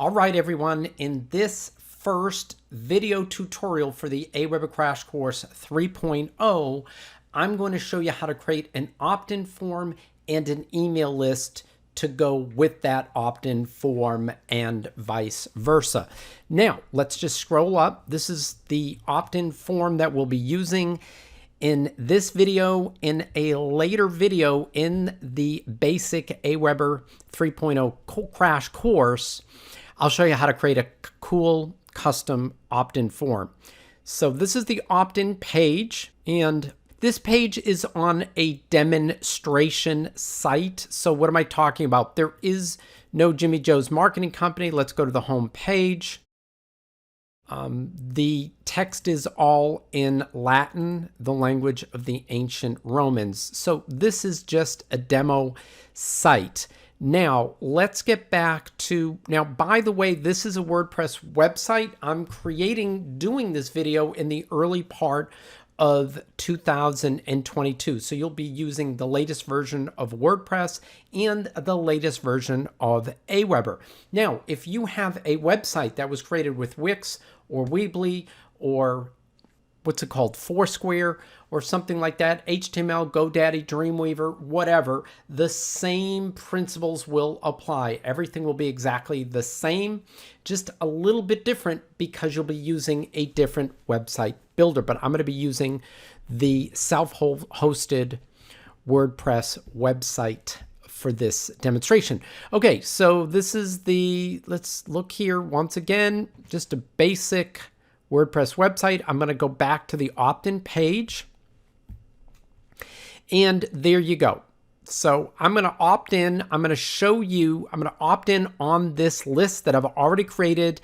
All right, everyone, in this first video tutorial for the Aweber Crash Course 3.0, I'm going to show you how to create an opt-in form and an email list to go with that opt-in form and vice versa. Now, let's just scroll up. This is the opt-in form that we'll be using in this video. In a later video in the basic Aweber 3.0 crash course, I'll show you how to create a cool custom opt-in form. So this is the opt-in page, and this page is on a demonstration site. So what am I talking about? There is no Jimmy Joe's Marketing Company. Let's go to the home page. The text is all in Latin, the language of the ancient Romans. So this is just a demo site. Now, let's get back to, now, by the way, this is a WordPress website. I'm doing this video in the early part of 2022. So you'll be using the latest version of WordPress and the latest version of Aweber. Now, if you have a website that was created with Wix or Weebly or what's it called, Foursquare or something like that, HTML, GoDaddy, Dreamweaver, whatever, the same principles will apply. Everything will be exactly the same, just a little bit different because you'll be using a different website builder. But I'm going to be using the self-hosted WordPress website for this demonstration. Okay, so this is let's look here once again, just a basic WordPress website. I'm going to go back to the opt-in page. And there you go. So I'm going to opt in. I'm going to show you, I'm going to opt in on this list that I've already created,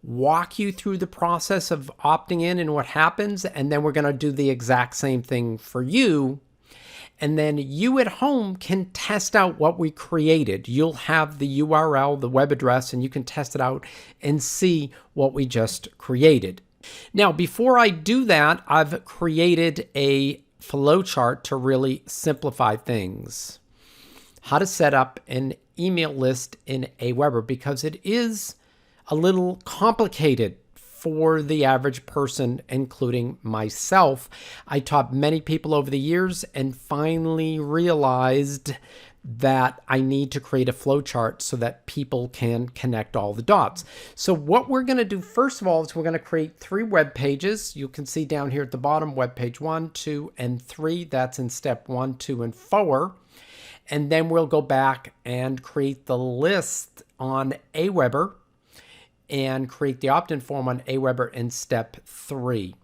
walk you through the process of opting in and what happens. And then we're going to do the exact same thing for you. And then you at home can test out what we created. You'll have the URL, the web address, and you can test it out and see what we just created. Now, before I do that, I've created a flowchart to really simplify things. How to set up an email list in Aweber, because it is a little complicated for the average person, including myself. I taught many people over the years and finally realized that I need to create a flowchart so that people can connect all the dots. So what we're going to do first of all is we're going to create 3 web pages. You can see down here at the bottom, web page 1, 2, and 3. That's in step 1, 2, and 4. And then we'll go back and create the list on Aweber and create the opt-in form on Aweber in step 3.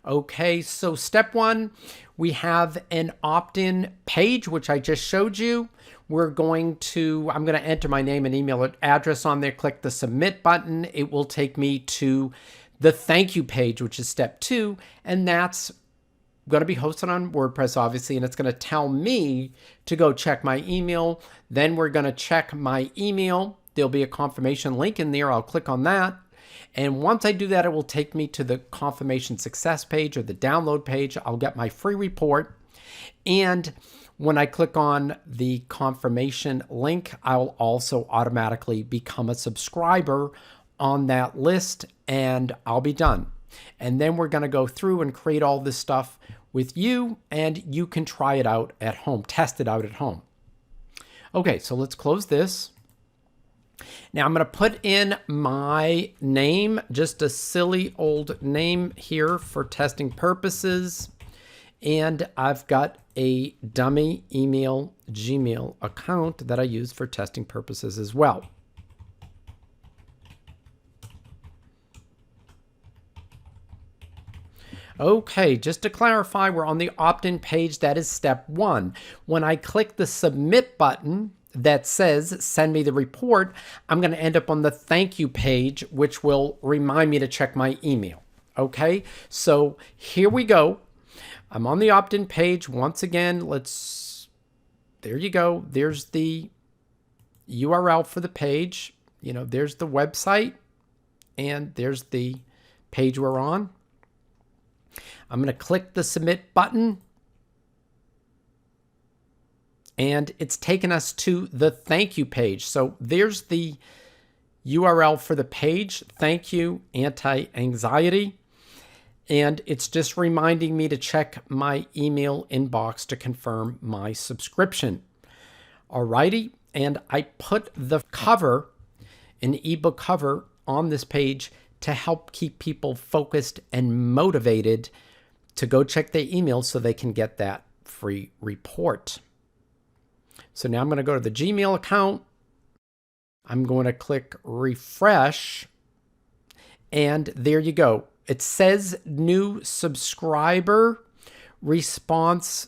Okay, so step 1, we have an opt-in page, which I just showed you. I'm going to enter my name and email address on there, click the submit button. It will take me to the thank you page, which is step 2, and that's going to be hosted on WordPress, obviously, and it's going to tell me to go check my email. Then we're going to check my email. There'll be a confirmation link in there. I'll click on that. And once I do that, it will take me to the confirmation success page or the download page. I'll get my free report. And when I click on the confirmation link, I'll also automatically become a subscriber on that list, and I'll be done. And then we're going to go through and create all this stuff with you, and you can try it out at home, test it out at home. Okay, so let's close this. Now I'm going to put in my name, just a silly old name here for testing purposes. And I've got a dummy email Gmail account that I use for testing purposes as well. Okay, just to clarify, we're on the opt-in page. That is step 1. When I click the submit button that says send me the report, I'm going to end up on the thank you page, which will remind me to check my email. Okay, so here we go. I'm on the opt-in page. Once again, there you go. There's the URL for the page. You know, there's the website, and there's the page we're on. I'm going to click the submit button. And it's taken us to the thank you page. So there's the URL for the page, thank you, anti-anxiety. And it's just reminding me to check my email inbox to confirm my subscription. Alrighty, and I put the cover, an ebook cover on this page to help keep people focused and motivated to go check their email so they can get that free report. So now I'm going to go to the Gmail account. I'm going to click refresh, and there you go. It says new subscriber response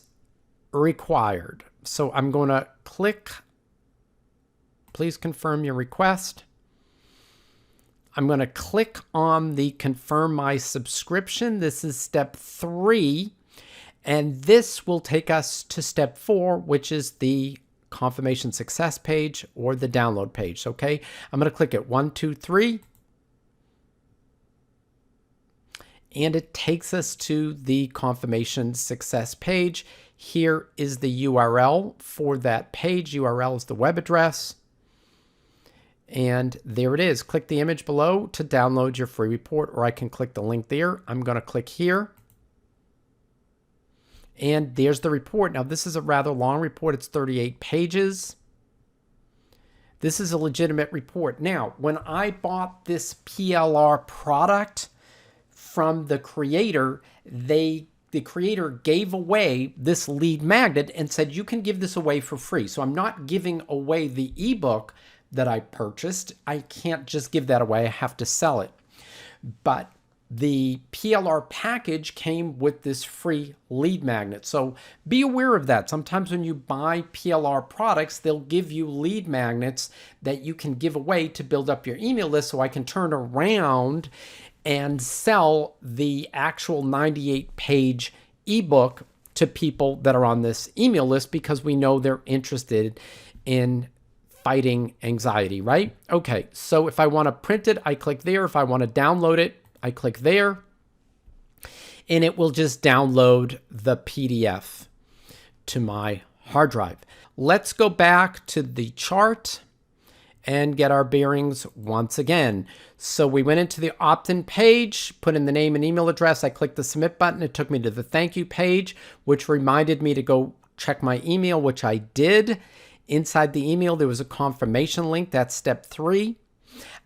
required. So I'm going to click, please confirm your request. I'm going to click on the confirm my subscription. This is step 3. And this will take us to step 4, which is the confirmation success page or the download page. Okay, I'm going to click it 1, 2, 3. And it takes us to the confirmation success page. Here is the URL for that page. URL is the web address. And there it is. Click the image below to download your free report, or I can click the link there. I'm going to click here. And there's the report. Now, this is a rather long report. It's 38 pages. This is a legitimate report. Now, when I bought this PLR product from the creator, the creator gave away this lead magnet and said, you can give this away for free. So I'm not giving away the ebook that I purchased. I can't just give that away. I have to sell it. But the PLR package came with this free lead magnet. So be aware of that. Sometimes when you buy PLR products, they'll give you lead magnets that you can give away to build up your email list, so I can turn around and sell the actual 98-page ebook to people that are on this email list, because we know they're interested in fighting anxiety, right? Okay, so if I want to print it, I click there. If I want to download it, I click there. And it will just download the PDF to my hard drive. Let's go back to the chart and get our bearings once again. So we went into the opt-in page, put in the name and email address. I clicked the submit button. It took me to the thank you page, which reminded me to go check my email, which I did. Inside the email, there was a confirmation link. That's step 3.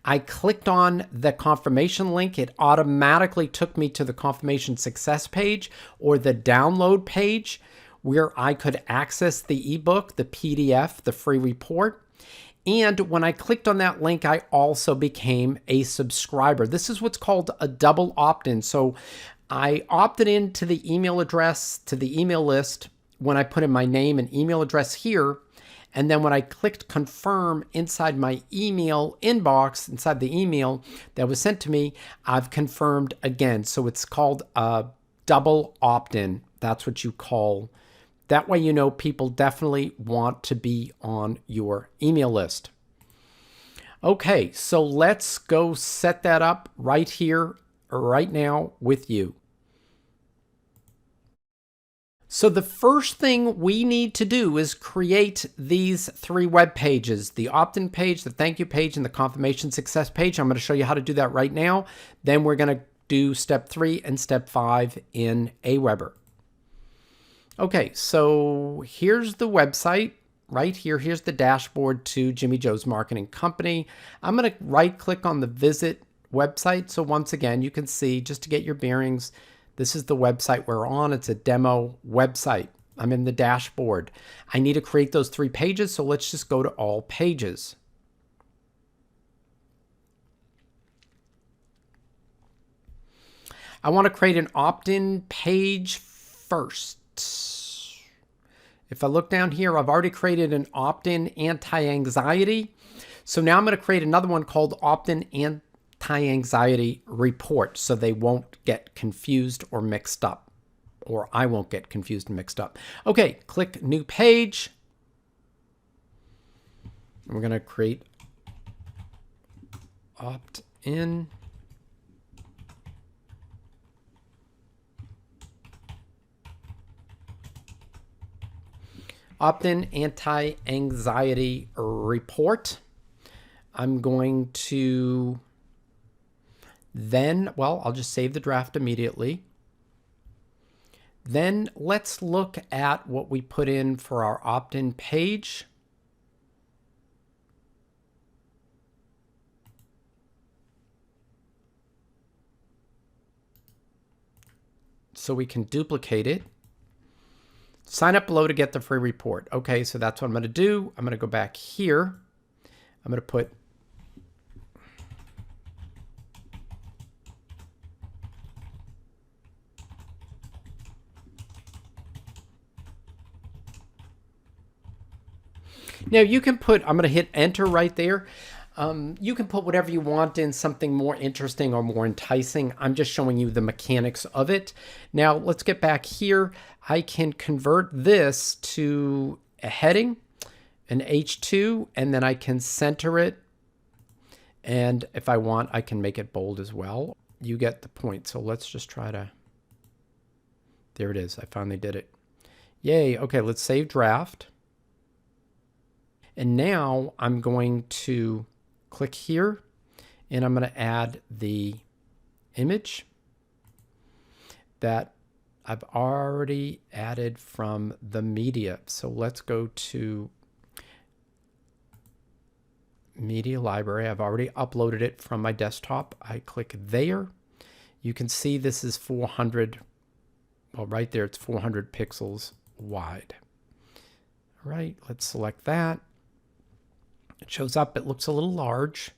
I clicked on the confirmation link. It automatically took me to the confirmation success page or the download page, where I could access the ebook, the PDF, the free report. And when I clicked on that link, I also became a subscriber. This is what's called a double opt-in. So I opted into the email address, to the email list, when I put in my name and email address here. And then when I clicked confirm inside my email inbox, inside the email that was sent to me, I've confirmed again. So it's called a double opt-in. That's what you call. That way, you know, people definitely want to be on your email list. Okay, so let's go set that up right here, right now with you. So the first thing we need to do is create these 3 web pages, the opt-in page, the thank you page, and the confirmation success page. I'm going to show you how to do that right now. Then we're going to do step 3 and step 5 in Aweber. Okay, so here's the website right here. Here's the dashboard to Jimmy Joe's Marketing Company. I'm going to right click on the visit website. So once again, you can see, just to get your bearings, this is the website we're on. It's a demo website. I'm in the dashboard. I need to create those 3 pages, so let's just go to all pages. I want to create an opt-in page first. If I look down here, I've already created an opt-in anti-anxiety. So now I'm going to create another one called opt-in anti-anxiety report, so they won't get confused or mixed up, or I won't get confused and mixed up. Okay, click new page. We're going to create opt-in. Opt-in anti-anxiety report. I'm going to then, well, I'll just save the draft immediately. Then let's look at what we put in for our opt-in page. So we can duplicate it. Sign up below to get the free report. Okay, so that's what I'm going to do. I'm going to go back here. I'm going to put now you can put, I'm going to hit enter right there. You can put whatever you want in, something more interesting or more enticing. I'm just showing you the mechanics of it. Now let's get back here. I can convert this to a heading, an H2, and then I can center it. And if I want, I can make it bold as well. You get the point. So let's just try to, there it is. I finally did it. Yay. Okay, let's save draft. And now I'm going to click here and I'm going to add the image that I've already added from the media. So let's go to media library. I've already uploaded it from my desktop. I click there. You can see this is 400. Well, right there, it's 400 pixels wide. All right, let's select that. It shows up, it looks a little large.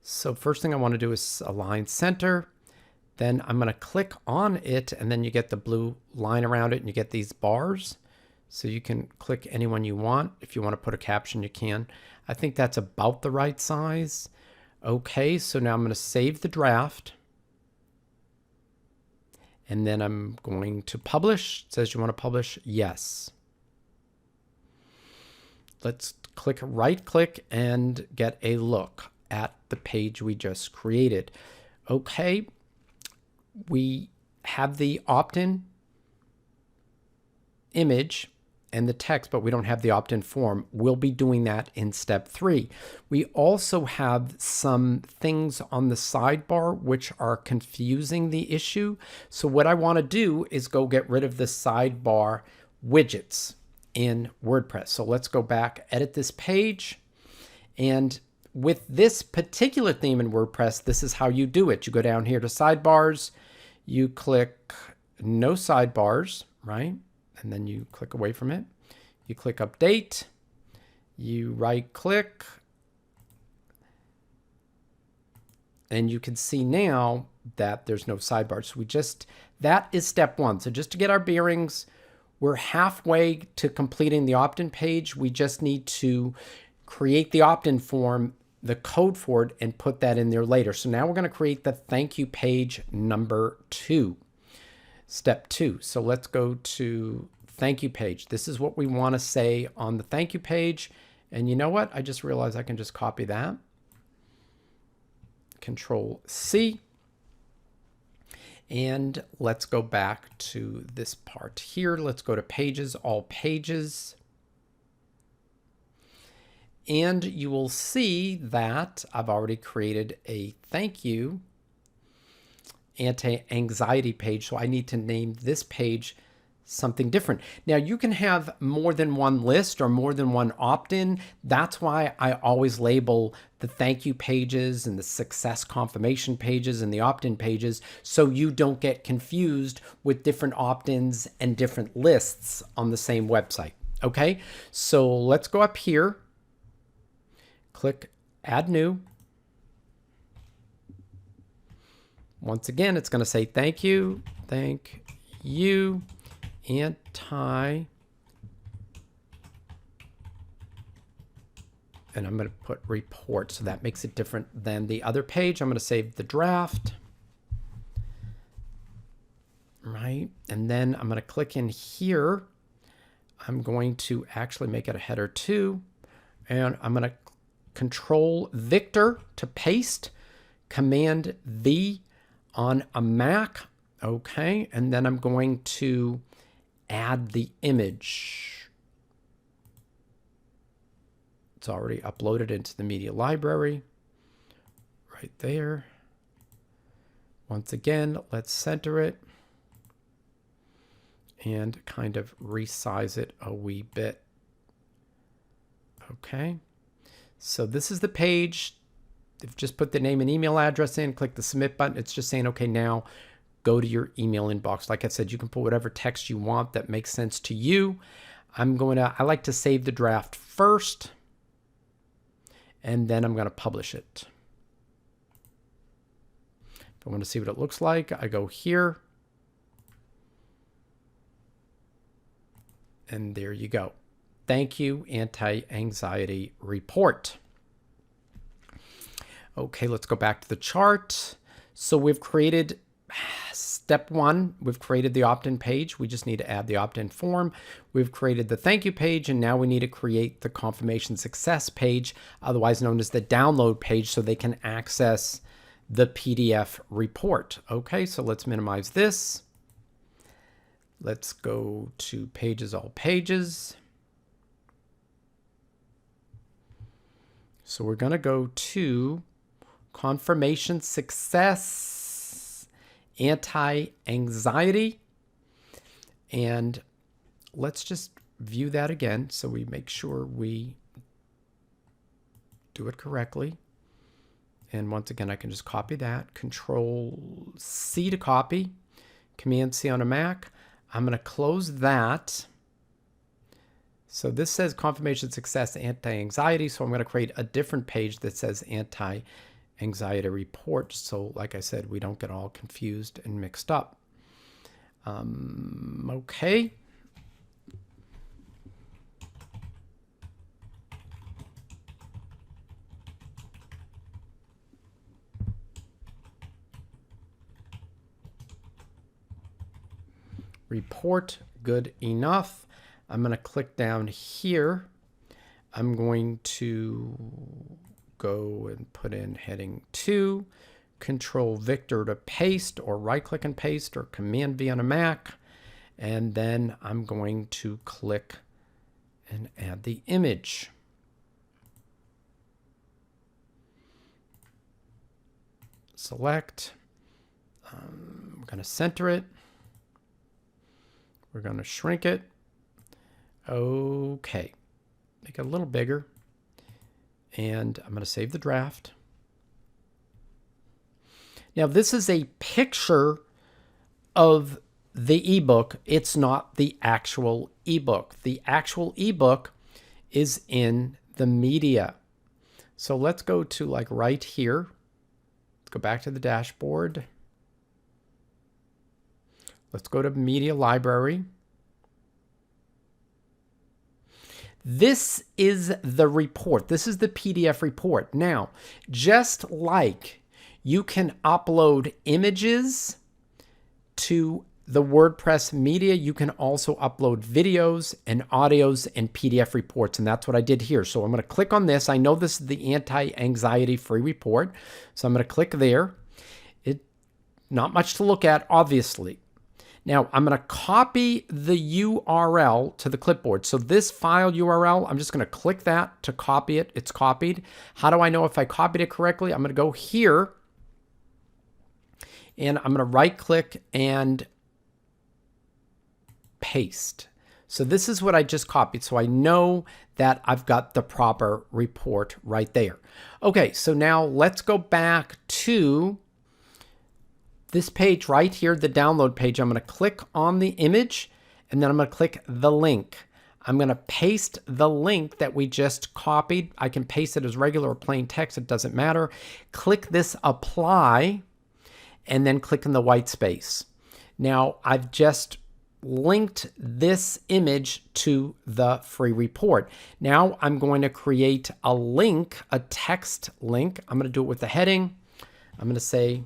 So first thing I want to do is align center. Then I'm going to click on it and then you get the blue line around it and you get these bars. So you can click any one you want. If you want to put a caption, you can. I think that's about the right size. Okay, so now I'm going to save the draft. And then I'm going to publish. It says you want to publish? Yes. Let's right click and get a look at the page we just created. Okay, we have the opt-in image and the text, but we don't have the opt-in form. We'll be doing that in step 3. We also have some things on the sidebar which are confusing the issue. So what I want to do is go get rid of the sidebar widgets in WordPress. So let's go back, edit this page. And with this particular theme in WordPress, this is how you do it. You go down here to sidebars, you click no sidebars, right? And then you click away from it. You click update, you right click, and you can see now that there's no sidebars. So that is step 1. So just to get our bearings, we're halfway to completing the opt-in page. We just need to create the opt-in form, the code for it, and put that in there later. So now we're going to create the thank you page number 2, step 2. So let's go to thank you page. This is what we want to say on the thank you page. And you know what? I just realized I can just copy that. Control C. And let's go back to this part here. Let's go to pages, all pages. And you will see that I've already created a thank you anti-anxiety page. So I need to name this page something different. Now you can have more than one list or more than one opt-in. That's why I always label the thank you pages and the success confirmation pages and the opt-in pages so you don't get confused with different opt-ins and different lists on the same website. Okay, so let's go up here, click add new. Once again, it's going to say thank you, anti, and I'm going to put report, so that makes it different than the other page. I'm going to save the draft, right? And then I'm going to click in here. I'm going to actually make it a header 2, and I'm going to Control Victor to paste, Command V on a Mac. Okay, and then I'm going to add the image. It's already uploaded into the media library. right there. Once again, let's center it and kind of resize it a wee bit. Okay, so this is the page. If just put the name and email address in, click the submit button. It's just saying, okay, now go to your email inbox. Like I said, you can put whatever text you want that makes sense to you. I like to save the draft first, and then I'm going to publish it. If I want to see what it looks like, I go here. And there you go. Thank you, anti-anxiety report. Okay, let's go back to the chart. So we've created step one. We've created the opt-in page. We just need to add the opt-in form. We've created the thank you page, and now we need to create the confirmation success page, otherwise known as the download page, so they can access the PDF report. Okay, so let's minimize this. Let's go to pages, all pages. So we're going to go to confirmation success, anti-anxiety. And let's just view that again so we make sure we do it correctly. And once again, I can just copy that. Control C to copy, Command C on a Mac. I'm going to close that. So this says confirmation success anti-anxiety. So I'm going to create a different page that says anti-anxiety report. So like I said, we don't get all confused and mixed up. Okay. Report, good enough. I'm going to click down here. I'm going to go and put in heading 2, Control Victor to paste, or right click and paste, or Command V on a Mac. And then I'm going to click and add the image. Select. I'm going to center it. We're going to shrink it. Okay. Make it a little bigger. And I'm going to save the draft. Now, this is a picture of the ebook. It's not the actual ebook. The actual ebook is in the media. So let's go to like right here. Let's go back to the dashboard. Let's go to Media Library. This is the report. This is the PDF report. Now, just like you can upload images to the WordPress media, you can also upload videos and audios and PDF reports, and that's what I did here. So I'm going to click on this. I know this is the anti-anxiety free report, so I'm going to click there. Not much to look at, obviously. Now, I'm going to copy the URL to the clipboard. So this file URL, I'm just going to click that to copy it. It's copied. How do I know if I copied it correctly? I'm going to go here, and I'm going to right-click and paste. So this is what I just copied. So I know that I've got the proper report right there. Okay, so now let's go back to this page right here, the download page. I'm going to click on the image, and then I'm going to click the link. I'm going to paste the link that we just copied. I can paste it as regular or plain text. It doesn't matter. Click this apply, and then click in the white space. Now, I've just linked this image to the free report. Now, I'm going to create a link, a text link. I'm going to do it with the heading. I'm going to say,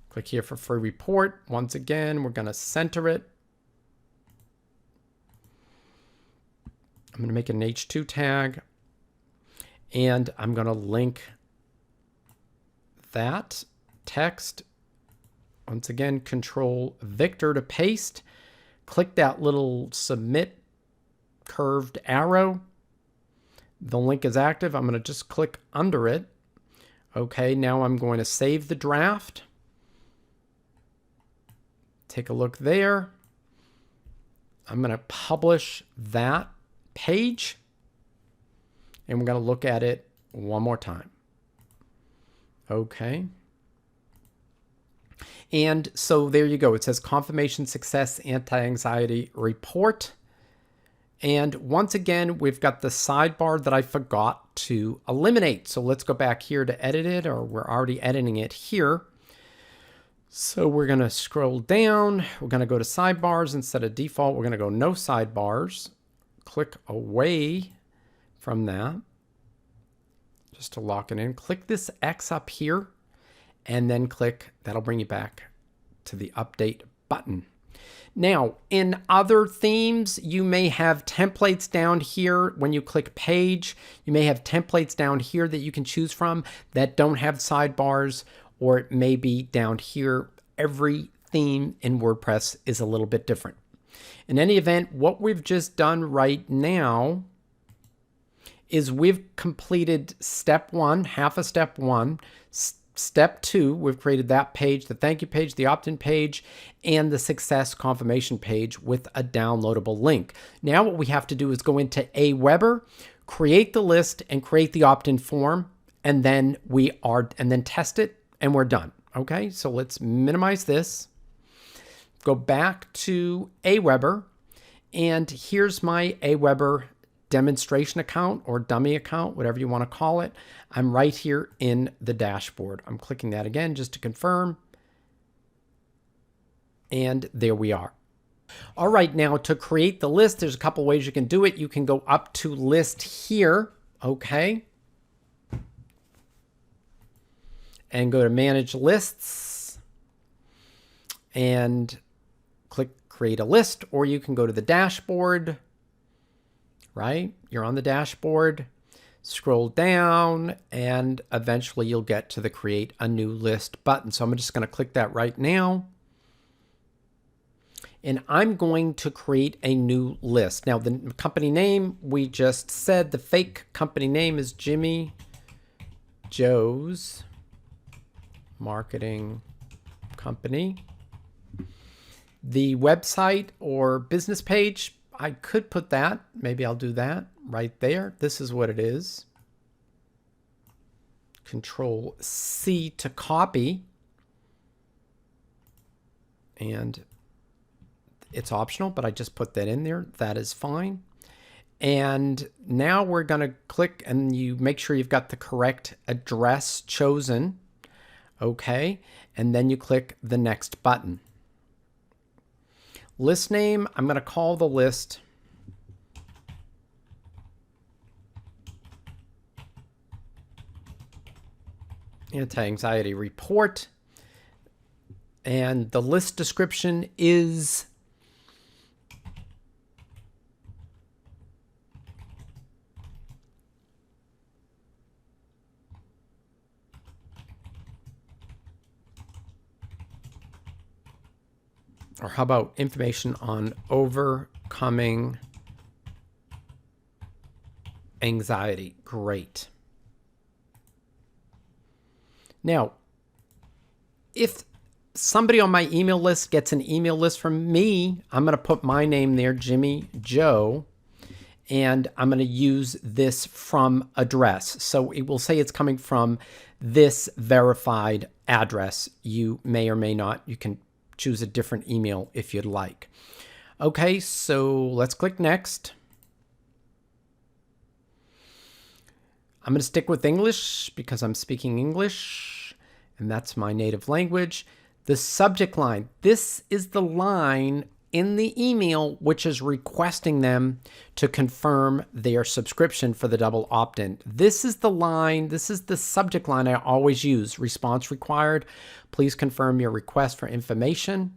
click here for free report. Once again, we're going to center it. I'm going to make an H2 tag, and I'm going to link that text. Once again, Control Victor to paste. click that little submit curved arrow. The link is active. I'm going to just click under it. Okay, now I'm going to save the draft. Take a look there. I'm going to publish that page. And we're going to look at it one more time. Okay. And so there you go. It says confirmation success anti-anxiety report. And once again, we've got the sidebar that I forgot to eliminate. So let's go back here to edit it, or we're already editing it here. So we're going to scroll down. We're going to go to sidebars instead of default. We're going to go no sidebars. Click away from that just to lock it in. Click this X up here and then click. That'll bring you back to the update button. Now, in other themes, you may have templates down here. When you click page, you may have templates down here that you can choose from that don't have sidebars, or it may be down here. Every theme in WordPress is a little bit different. In any event, what we've just done right now is we've completed step one, half of step one. Step two, we've created that page, the thank you page, the opt-in page, and the success confirmation page with a downloadable link. Now what we have to do is go into Aweber, create the list, and create the opt-in form, and then test it, and we're done. Okay, so let's minimize this. Go back to Aweber, and here's my Aweber demonstration account or dummy account, whatever you want to call it. I'm right here in the dashboard. I'm clicking that again just to confirm. And there we are. All right, now to create the list, there's a couple ways you can do it. You can go up to list here, okay? And go to manage lists and click create a list, or you can go to the dashboard. Right? You're on the dashboard, scroll down, and eventually you'll get to the create a new list button. So I'm just going to click that right now. And I'm going to create a new list. Now the company name, we just said the fake company name is Jimmy Joe's Marketing Company. The website or business page, I could put that. Maybe I'll do that right there. This is what it is. Control C to copy. And it's optional, but I just put that in there. That is fine. And now we're going to click, and you make sure you've got the correct address chosen. Okay. And then you click the next button. List name, I'm going to call the list Anti-Anxiety Report. And the list description is or how about information on overcoming anxiety? Great. Now, if somebody on my email list gets an email list from me, I'm going to put my name there, Jimmy Joe, and I'm going to use this from address. So it will say it's coming from this verified address. You may or may not. You can choose a different email if you'd like. Okay, so let's click next. I'm going to stick with English because I'm speaking English, and that's my native language. The subject line, this is the line in the email which is requesting them to confirm their subscription for the double opt-in. This is the line, this is the subject line I always use. Response required. Please confirm your request for information.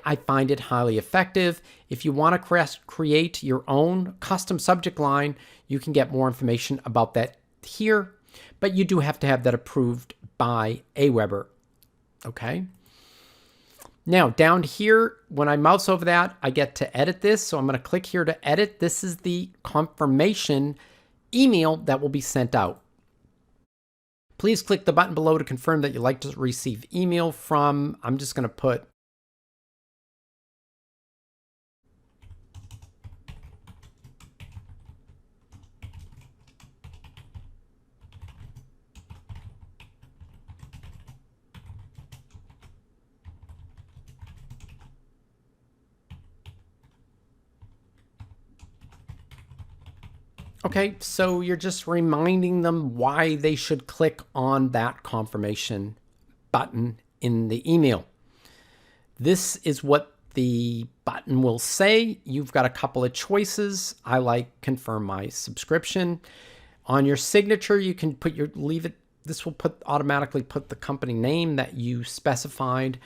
I find it highly effective. If you want to create your own custom subject line, you can get more information about that here, but you do have to have that approved by Aweber. Okay. Now down here, when I mouse over that, I get to edit this. So I'm going to click here to edit. This is the confirmation email that will be sent out. Please click the button below to confirm that you'd like to receive email from, I'm just going to put okay, so you're just reminding them why they should click on that confirmation button in the email. This is what the button will say. You've got a couple of choices. I like confirm my subscription. On your signature, you can put your, leave it, this will automatically put the company name that you specified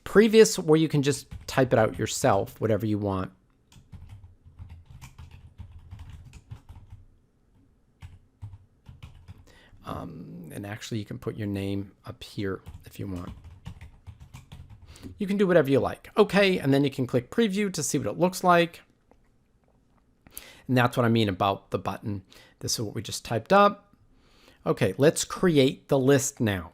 previous, or you can just type it out yourself, whatever you want. And actually you can put your name up here if you want. You can do whatever you like. Okay, and then you can click preview to see what it looks like. And that's what I mean about the button. This is what we just typed up. Okay, let's create the list now.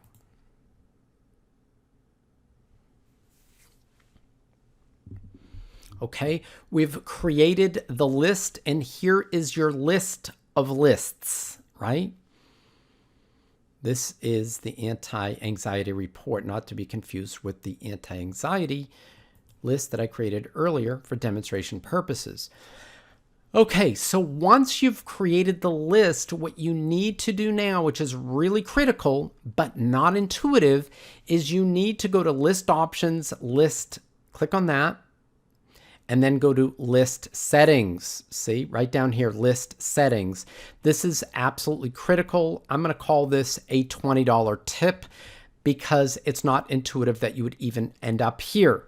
Okay, we've created the list, and here is your list of lists, right? This is the anti-anxiety report, not to be confused with the anti-anxiety list that I created earlier for demonstration purposes. Okay, so once you've created the list, what you need to do now, which is really critical but not intuitive, is you need to go to list options, list, click on that, and then go to list settings. See, right down here, list settings. This is absolutely critical. I'm going to call this a $20 tip because it's not intuitive that you would even end up here.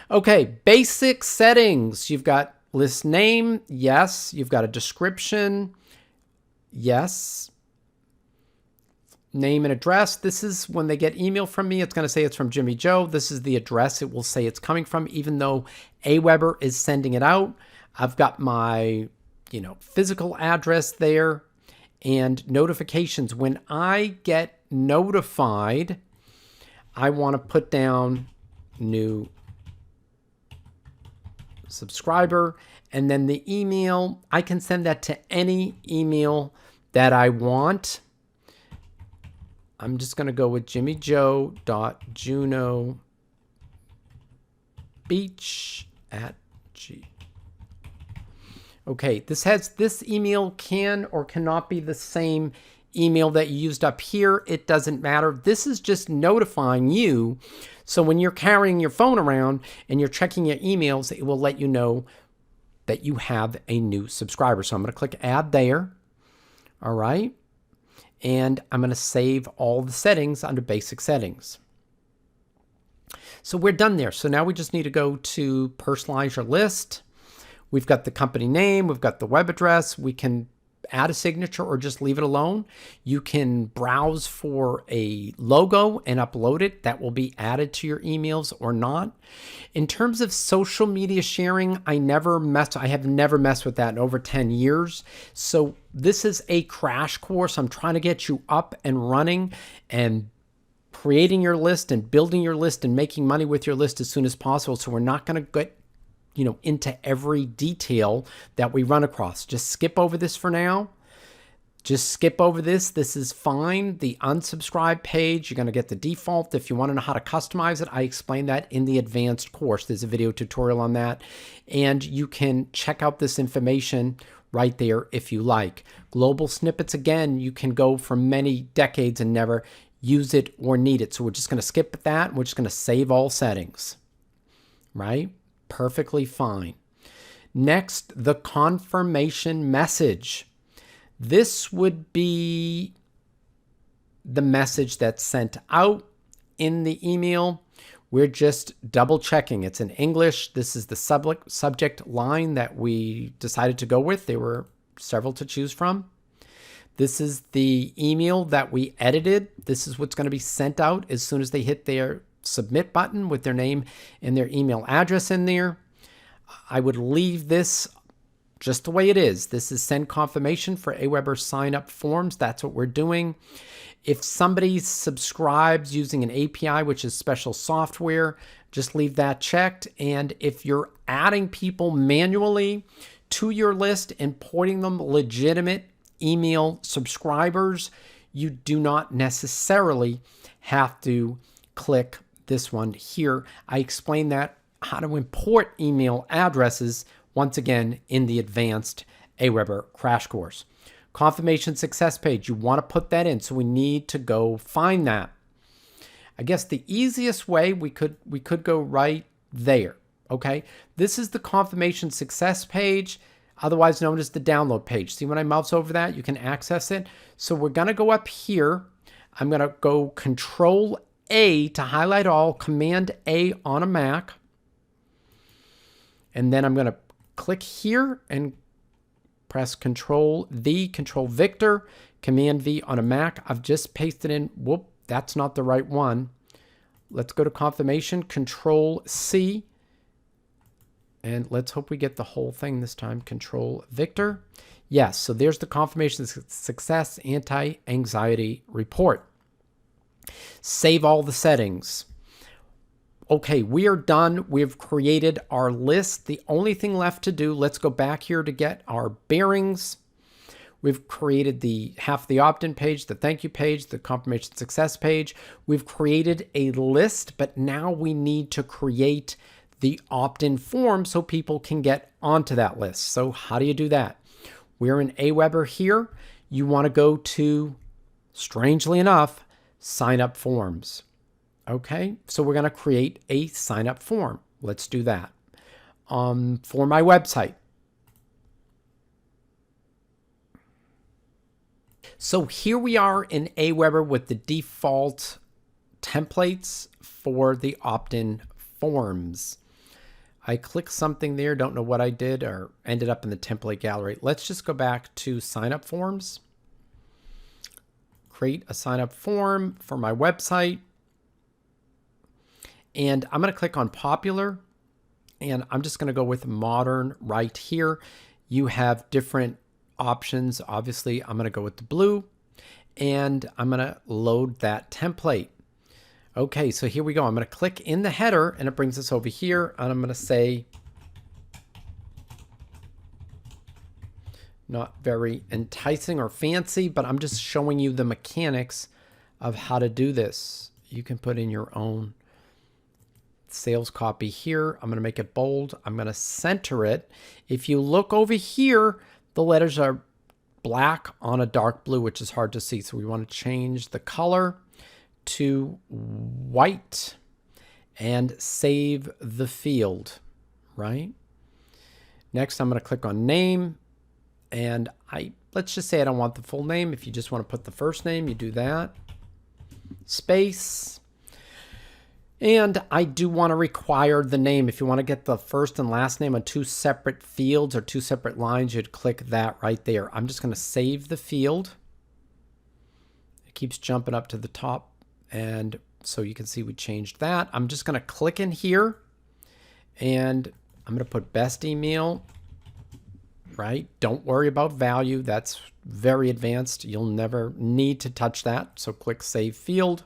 Okay, basic settings. You've got list name, yes. You've got a description, yes. Name and address. This is when they get email from me, it's going to say it's from Jimmy Joe. This is the address it will say it's coming from, even though Aweber is sending it out. I've got my, physical address there and notifications. When I get notified, I want to put down new subscriber, and then the email, I can send that to any email that I want. I'm just going to go with jimmyjoe.junobeach@g. Okay, this email can or cannot be the same email that you used up here. It doesn't matter. This is just notifying you. So when you're carrying your phone around and you're checking your emails, it will let you know that you have a new subscriber. So I'm going to click add there. All right. And I'm going to save all the settings under basic settings. So we're done there. So now we just need to go to personalize your list. We've got the company name. We've got the web address. We can add a signature or just leave it alone. You can browse for a logo and upload it. That will be added to your emails or not. In terms of social media sharing, I have never messed with that in over 10 years. So this is a crash course. I'm trying to get you up and running and creating your list and building your list and making money with your list as soon as possible. So we're not going to get into every detail that we run across. Just skip over this for now. Just skip over this. This is fine. The unsubscribe page, you're going to get the default. If you want to know how to customize it, I explain that in the advanced course. There's a video tutorial on that. And you can check out this information right there if you like. Global snippets, again, you can go for many decades and never use it or need it. So we're just going to skip that. We're just going to save all settings, right? Perfectly fine. Next, the confirmation message. This would be the message that's sent out in the email. We're just double checking. It's in English. This is the subject line that we decided to go with. There were several to choose from. This is the email that we edited. This is what's going to be sent out as soon as they hit their submit button with their name and their email address in there. I would leave this just the way it is. This is send confirmation for Aweber sign up forms. That's what we're doing. If somebody subscribes using an API, which is special software, just leave that checked. And if you're adding people manually to your list and porting them legitimate email subscribers, you do not necessarily have to click this one here. I explained that how to import email addresses once again in the advanced Aweber crash course. Confirmation success page, you want to put that in, so we need to go find that. I guess the easiest way we could go right there. Okay, this is the confirmation success page, otherwise known as the download page. See when I mouse over that, you can access it. So we're going to go up here. I'm going to go Control A to highlight all, Command A on a Mac. And then I'm going to click here and press Control V, Control Victor, Command V on a Mac. I've just pasted in, whoop, that's not the right one. Let's go to confirmation, Control C. And let's hope we get the whole thing this time. Control Victor. Yes, so there's the confirmation success anti-anxiety report. Save all the settings. Okay, we are done. We've created our list. The only thing left to do, let's go back here to get our bearings. We've created the half the opt-in page, the thank you page, the confirmation success page. We've created a list, but now we need to create the opt-in form so people can get onto that list. So how do you do that? We're in Aweber here. You want to go to, strangely enough, sign up forms. Okay, so we're going to create a sign up form. Let's do that. For my website. So here we are in Aweber with the default templates for the opt-in forms. I clicked something there, don't know what I did, or ended up in the template gallery. Let's just go back to sign up forms. Create a sign up form for my website. And I'm going to click on popular, and I'm just going to go with modern right here. You have different options. Obviously, I'm going to go with the blue, and I'm going to load that template. Okay, so here we go. I'm going to click in the header, and it brings us over here, and I'm going to say, not very enticing or fancy, but I'm just showing you the mechanics of how to do this. You can put in your own sales copy here. I'm going to make it bold. I'm going to center it. If you look over here, the letters are black on a dark blue, which is hard to see. So we want to change the color to white and save the field, right? Next, I'm going to click on name, and let's just say I don't want the full name. If you just want to put the first name, you do that. Space. And I do want to require the name. If you want to get the first and last name on two separate fields or two separate lines, you'd click that right there. I'm just going to save the field. It keeps jumping up to the top. And so you can see we changed that. I'm just going to click in here, and I'm going to put best email, right? Don't worry about value. That's very advanced. You'll never need to touch that. So click save field.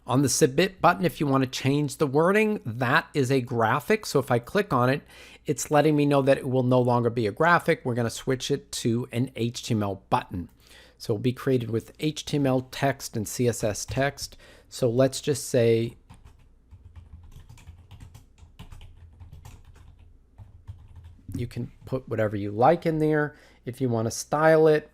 On the submit button, if you want to change the wording, that is a graphic. So if I click on it, it's letting me know that it will no longer be a graphic. We're going to switch it to an HTML button. So it'll be created with HTML text and CSS text. So let's just say, you can put whatever you like in there. If you want to style it,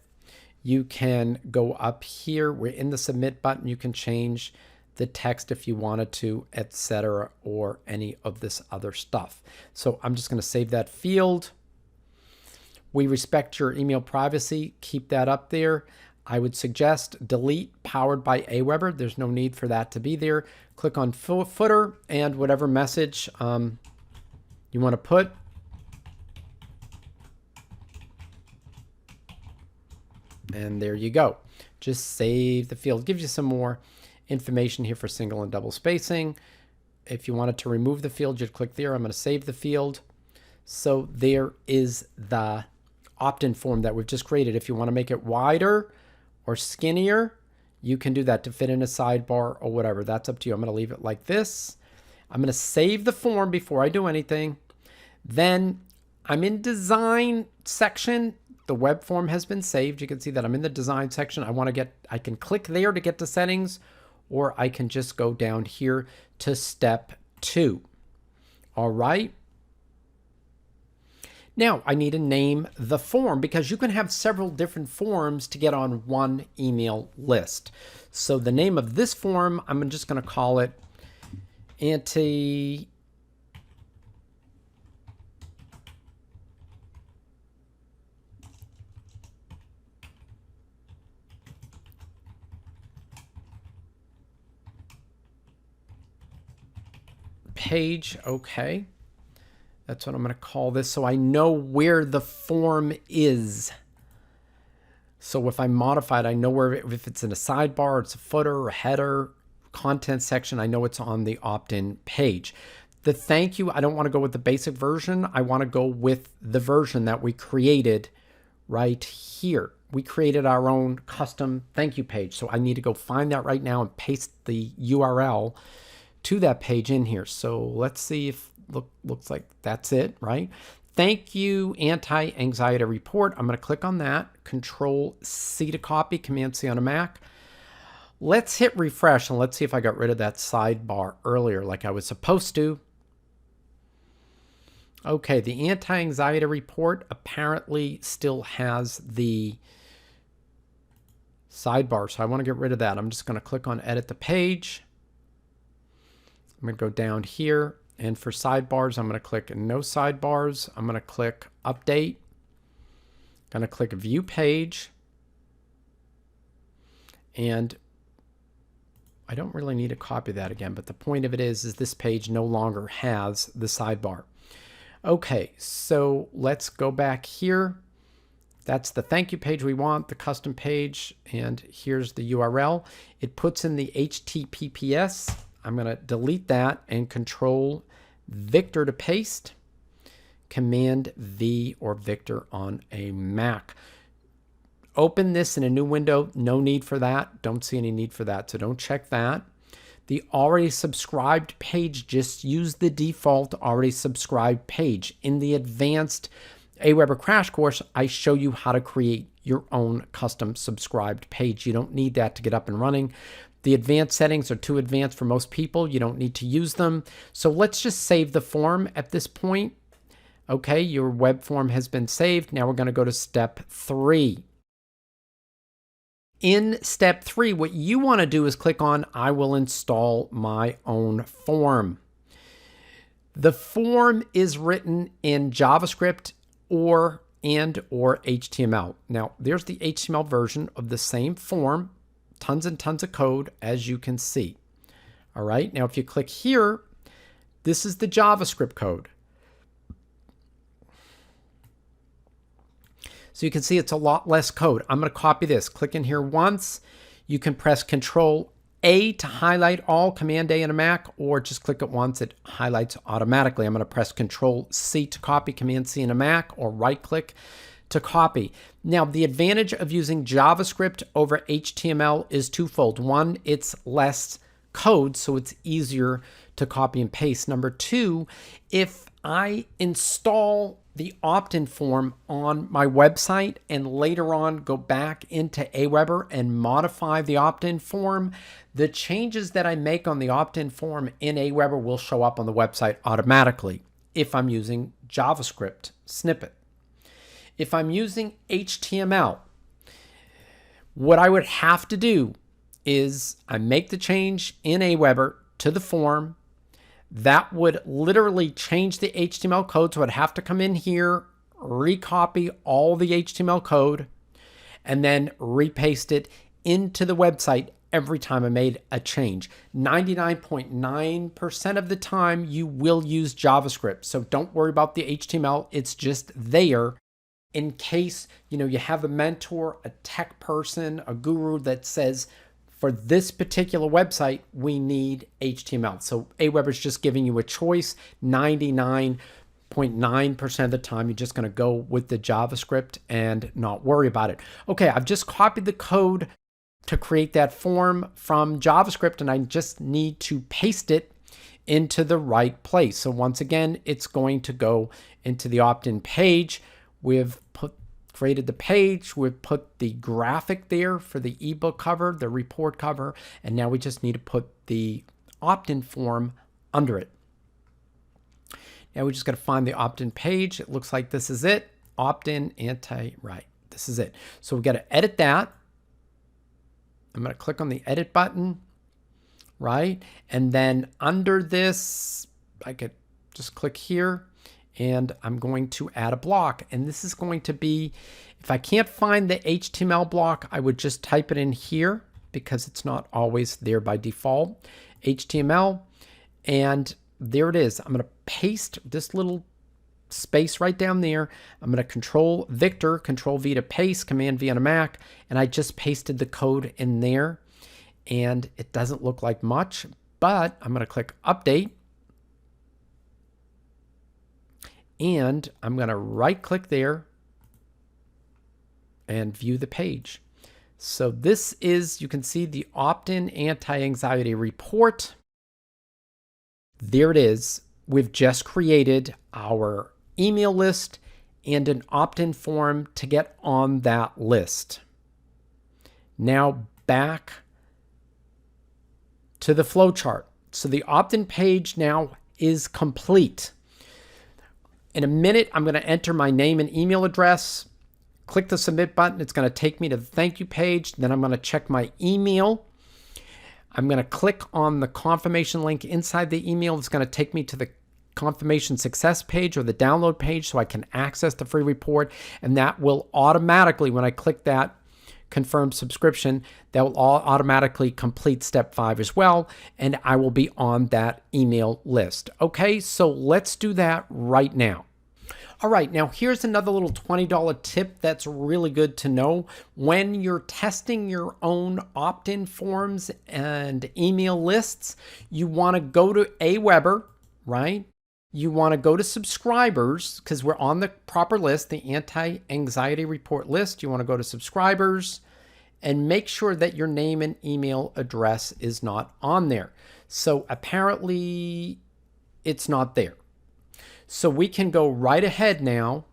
you can go up here. We're in the submit button. You can change the text if you wanted to, etc., or any of this other stuff. So I'm just going to save that field. We respect your email privacy. Keep that up there. I would suggest delete powered by Aweber. There's no need for that to be there. Click on footer and whatever message you want to put. And there you go. Just save the field. Gives you some more information here for single and double spacing. If you wanted to remove the field, you'd click there. I'm going to save the field. So there is the opt-in form that we've just created. If you want to make it wider or skinnier, you can do that to fit in a sidebar or whatever. That's up to you. I'm going to leave it like this. I'm going to save the form before I do anything. Then I'm in design section. The web form has been saved. You can see that I'm in the design section. I can click there to get to settings, or I can just go down here to step 2. All right. Now I need to name the form because you can have several different forms to get on one email list. So the name of this form, I'm just going to call it anti page. Okay. That's what I'm going to call this, so I know where the form is. So if I modify it, I know where, if it's in a sidebar, it's a footer, or a header, content section, I know it's on the opt-in page. The thank you, I don't want to go with the basic version. I want to go with the version that we created right here. We created our own custom thank you page. So I need to go find that right now and paste the URL to that page in here. So let's see if looks like that's it, right? Thank you, anti-anxiety report. I'm going to click on that. Control C to copy, Command C on a Mac. Let's hit refresh and let's see if I got rid of that sidebar earlier like I was supposed to. Okay, the anti-anxiety report apparently still has the sidebar, so I want to get rid of that. I'm just going to click on edit the page. I'm going to go down here. And for sidebars, I'm going to click no sidebars. I'm going to click update. I'm going to click view page. And I don't really need to copy that again, but the point of it is this page no longer has the sidebar. Okay, so let's go back here. That's the thank you page we want, the custom page, and here's the URL. It puts in the HTTPS. I'm going to delete that and Control Victor to paste, Command V or Victor on a Mac. Open this in a new window. No need for that. Don't see any need for that, so don't check that. The already subscribed page, just use the default already subscribed page. In the advanced Aweber crash course, I show you how to create your own custom subscribed page. You don't need that to get up and running. The advanced settings are too advanced for most people. You don't need to use them. So let's just save the form at this point. Okay, your web form has been saved. Now we're going to go to step 3. In step 3, what you want to do is click on I will install my own form. The form is written in JavaScript or HTML. Now, there's the HTML version of the same form. Tons and tons of code, as you can see. All right, now if you click here, this is the JavaScript code. So you can see it's a lot less code. I'm going to copy this. Click in here once. You can press Control A to highlight all, Command A on a Mac, or just click it once. It highlights automatically. I'm going to press Control C to copy, Command C on a Mac, or right click to copy. Now, the advantage of using JavaScript over HTML is twofold. One, it's less code, so it's easier to copy and paste. Number two, if I install the opt-in form on my website and later on go back into Aweber and modify the opt-in form, the changes that I make on the opt-in form in Aweber will show up on the website automatically if I'm using JavaScript snippet. If I'm using HTML, what I would have to do is I make the change in Aweber to the form. That would literally change the HTML code, so I'd have to come in here, recopy all the HTML code, and then repaste it into the website every time I made a change. 99.9% of the time, you will use JavaScript, so don't worry about the HTML. It's just there in case you have a mentor, a tech person, a guru that says For this particular website, we need HTML. So Aweber is just giving you a choice. 99.9% of the time, you're just going to go with the JavaScript and not worry about it. Okay, I've just copied the code to create that form from JavaScript, and I just need to paste it into the right place. So once again, it's going to go into the opt-in page. We've created the page, we've put the graphic there for the ebook cover, the report cover, and now we just need to put the opt-in form under it. Now we just got to find the opt-in page. It looks like this is it. Opt-in right. This is it. So we got to edit that. I'm going to click on the edit button, right? And then under this, I could just click here and I'm going to add a block. And this is going to be, if I can't find the HTML block, I would just type it in here because it's not always there by default. HTML, and there it is. I'm going to paste this little space right down there. I'm going to Control V to paste, Command V on a Mac, and I just pasted the code in there. And it doesn't look like much, but I'm going to click Update. And I'm going to right click there and view the page. So this is, you can see the opt-in anti-anxiety report. There it is. We've just created our email list and an opt-in form to get on that list. Now back to the flowchart. So the opt-in page now is complete. In a minute, I'm going to enter my name and email address, click the submit button. It's going to take me to the thank you page. Then I'm going to check my email. I'm going to click on the confirmation link inside the email. It's going to take me to the confirmation success page or the download page so I can access the free report. And that will automatically, when I click that confirm subscription, that will all automatically complete step 5 as well. And I will be on that email list. Okay, so let's do that right now. All right, now here's another little $20 tip that's really good to know. When you're testing your own opt-in forms and email lists, you want to go to Aweber, right? You want to go to subscribers because we're on the proper list, the anti-anxiety report list. You want to go to subscribers and make sure that your name and email address is not on there. So apparently it's not there. So we can go right ahead now .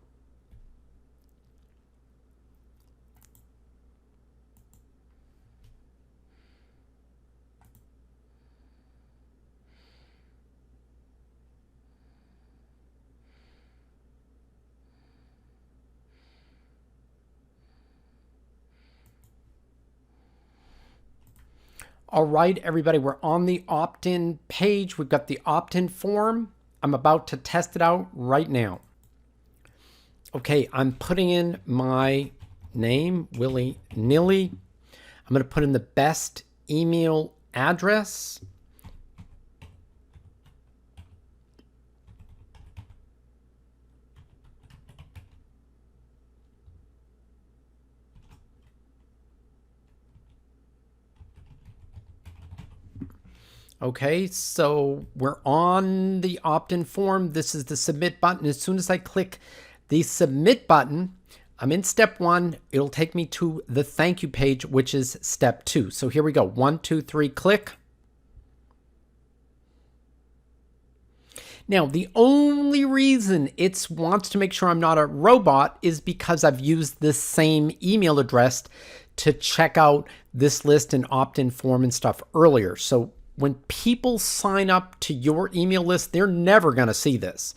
All right, everybody, we're on the opt-in page. We've got the opt-in form. I'm about to test it out right now. Okay, I'm putting in my name, willy-nilly. I'm going to put in the best email address. Okay, so we're on the opt-in form. This is the submit button. As soon as I click the submit button, I'm in step 1. It'll take me to the thank you page, which is step 2. So here we go. 1, 2, 3, click. Now, the only reason it wants to make sure I'm not a robot is because I've used this same email address to check out this list and opt-in form and stuff earlier. So when people sign up to your email list, they're never going to see this.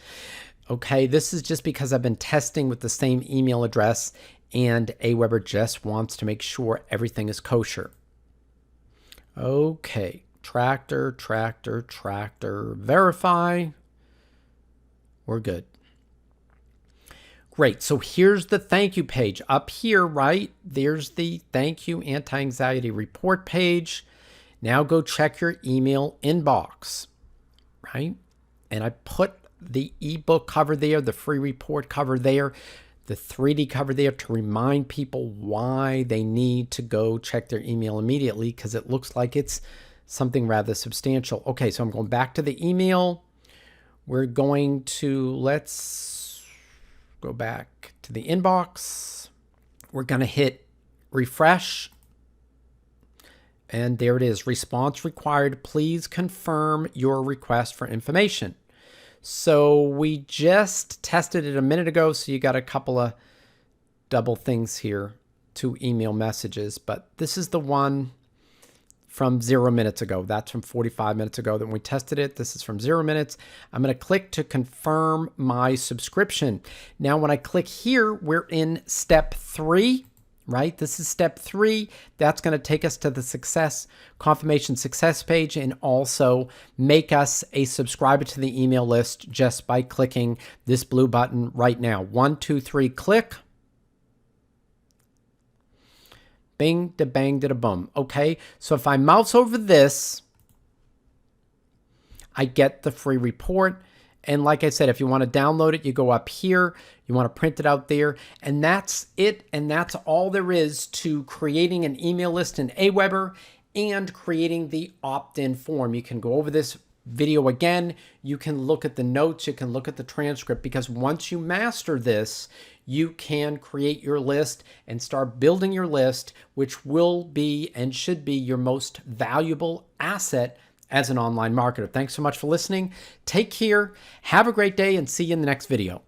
Okay, this is just because I've been testing with the same email address and Aweber just wants to make sure everything is kosher. Okay, tractor, verify. We're good. Great, so here's the thank you page. Up here, right, there's the thank you anti-anxiety report page. Now go check your email inbox, right? And I put the ebook cover there, the free report cover there. the 3D cover there to remind people why they need to go check their email immediately, because it looks like it's something rather substantial. Okay, so I'm going back to the email. We're going to, let's go back to the inbox. We're going to hit refresh. And there it is. Response required. Please confirm your request for information. So we just tested it a minute ago. So you got a couple of double things here, 2 email messages. But this is the one from 0 minutes ago. That's from 45 minutes ago that we tested it. This is from 0 minutes. I'm going to click to confirm my subscription. Now, when I click here, we're in step 3, right? This is step 3. That's going to take us to the confirmation success page, and also make us a subscriber to the email list just by clicking this blue button right now. 1, 2, 3, click. Bing, da bang, da boom. Okay, so if I mouse over this, I get the free report. And like I said, if you want to download it, you go up here. You want to print it out there. And that's it. And that's all there is to creating an email list in Aweber and creating the opt-in form. You can go over this video again. You can look at the notes. You can look at the transcript, because once you master this, you can create your list and start building your list, which will be and should be your most valuable asset as an online marketer. Thanks so much for listening. Take care. Have a great day, and see you in the next video.